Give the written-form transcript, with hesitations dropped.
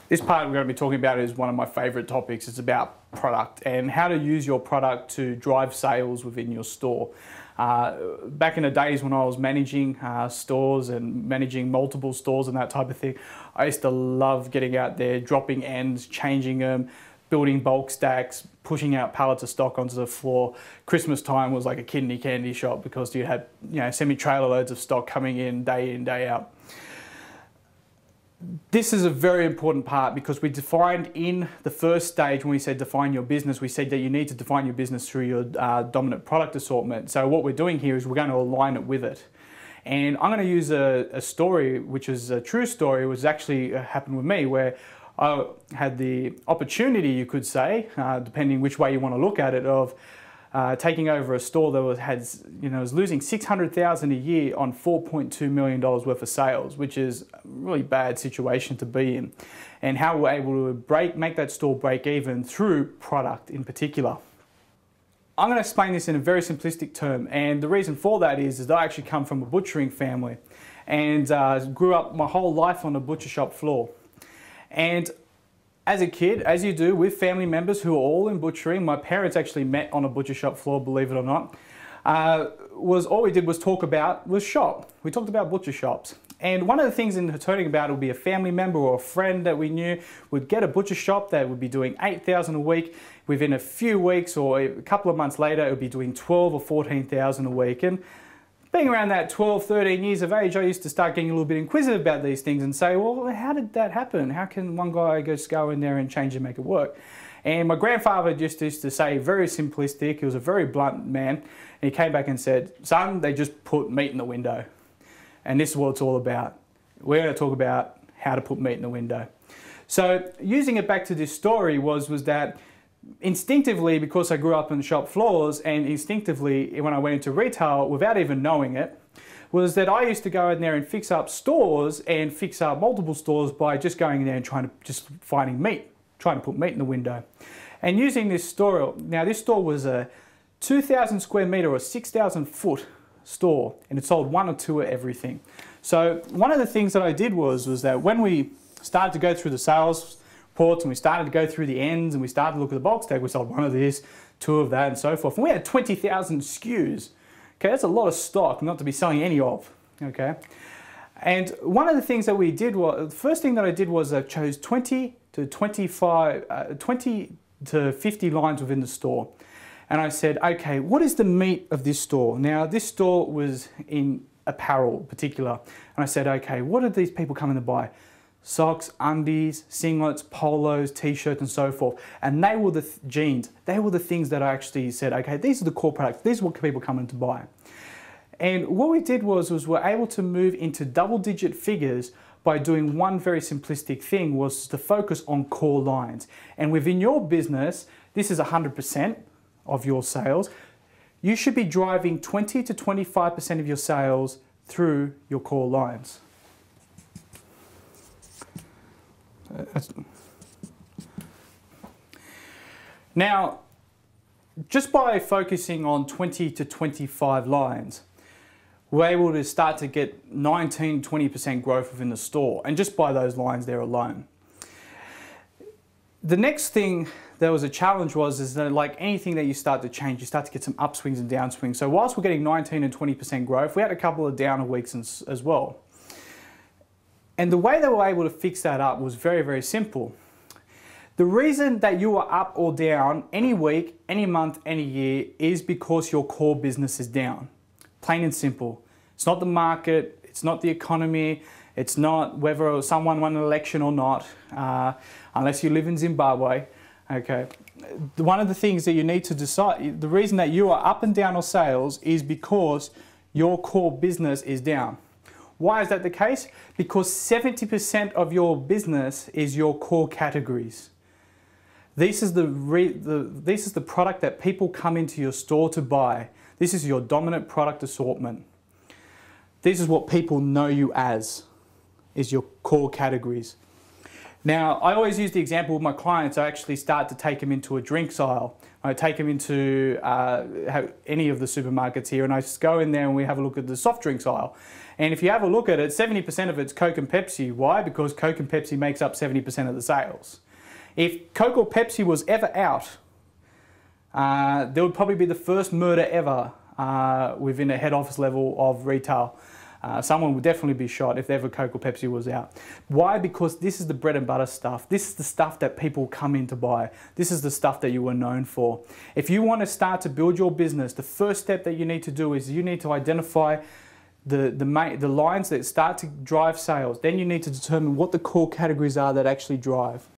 This part we're going to be talking about is one of my favourite topics. It's about product and how to use your product to drive sales within your store. Back in the days when I was managing stores and managing multiple stores and that type of thing, I used to love getting out there, dropping ends, changing them, building bulk stacks, pushing out pallets of stock onto the floor. Christmas time was like a kidney candy shop because you had semi-trailer loads of stock coming in, day out. This is a very important part because we defined in the first stage when we said define your business, we said that you need to define your business through your dominant product assortment. So what we're doing here is we're going to align it with it. And I'm going to use a story, which is a true story, which actually happened with me, where I had the opportunity, you could say, depending which way you want to look at it, of taking over a store that was losing $600,000 a year on $4.2 million worth of sales, which is a really bad situation to be in, and how we're able to make that store break even through product in particular. I'm going to explain this in a very simplistic term, and the reason for that is that I actually come from a butchering family and grew up my whole life on a butcher shop floor. And as a kid, as you do with family members who are all in butchering, my parents actually met on a butcher shop floor, believe it or not, all we did was shop. We talked about butcher shops. And one of the things in turning about it would be a family member or a friend that we knew would get a butcher shop that would be doing $8,000 a week. Within a few weeks or a couple of months later, it would be doing $12,000 or $14,000 a week. And being around that 12, 13 years of age, I used to start getting a little bit inquisitive about these things and say, well, how did that happen? How can one guy just go in there and change and make it work? And my grandfather just used to say, very simplistic, he was a very blunt man, and he came back and said, son, they just put meat in the window. And this is what it's all about. We're going to talk about how to put meat in the window. So using it back to this story was that instinctively, because I grew up on shop floors, and instinctively when I went into retail without even knowing it, was that I used to go in there and fix up stores and fix up multiple stores by just going in there and finding meat, trying to put meat in the window. And using this store, now this store was a 2,000 square meter or 6,000 foot store, and it sold one or two of everything. So one of the things that I did was that when we started to go through the sales reports and we started to go through the ends and we started to look at the bulk stack, we sold one of this, two of that, and so forth. And we had 20,000 SKUs. Okay, that's a lot of stock not to be selling any of. Okay, and one of the things that we did was, the first thing that I did was I chose 20 to 50 lines within the store. And I said, okay, what is the meat of this store? Now, this store was in apparel in particular. And I said, okay, what are these people coming to buy? Socks, undies, singlets, polos, t-shirts, and so forth. And they were the jeans. They were the things that I actually said, okay, these are the core products. These are what people coming to buy. And what we did was we're able to move into double-digit figures by doing one very simplistic thing, was to focus on core lines. And within your business, this is 100% of your sales. You should be driving 20 to 25% of your sales through your core lines. Now, just by focusing on 20 to 25 lines, we're able to start to get 19, 20% growth within the store, and just by those lines there alone. The next thing that was a challenge is that, like anything that you start to change, you start to get some upswings and downswings. So whilst we're getting 19 and 20% growth, we had a couple of downer weeks as well. And the way that we were able to fix that up was very, very simple. The reason that you are up or down any week, any month, any year is because your core business is down. Plain and simple. It's not the market, it's not the economy, it's not whether someone won an election or not, unless you live in Zimbabwe. Okay. One of the things that you need to decide, the reason that you are up and down on sales is because your core business is down. Why is that the case? Because 70% of your business is your core categories. This is the product that people come into your store to buy. This is your dominant product assortment. This is what people know you as, is your core categories. Now, I always use the example with my clients. I actually start to take them into a drinks aisle. I take them into any of the supermarkets here, and I just go in there and we have a look at the soft drinks aisle. And if you have a look at it, 70% of it's Coke and Pepsi. Why? Because Coke and Pepsi makes up 70% of the sales. If Coke or Pepsi was ever out, there would probably be the first murder ever within a head office level of retail. Someone would definitely be shot if ever Coke or Pepsi was out. Why? Because this is the bread and butter stuff. This is the stuff that people come in to buy. This is the stuff that you were known for. If you want to start to build your business, the first step that you need to do is you need to identify the lines that start to drive sales. Then you need to determine what the core categories are that actually drive.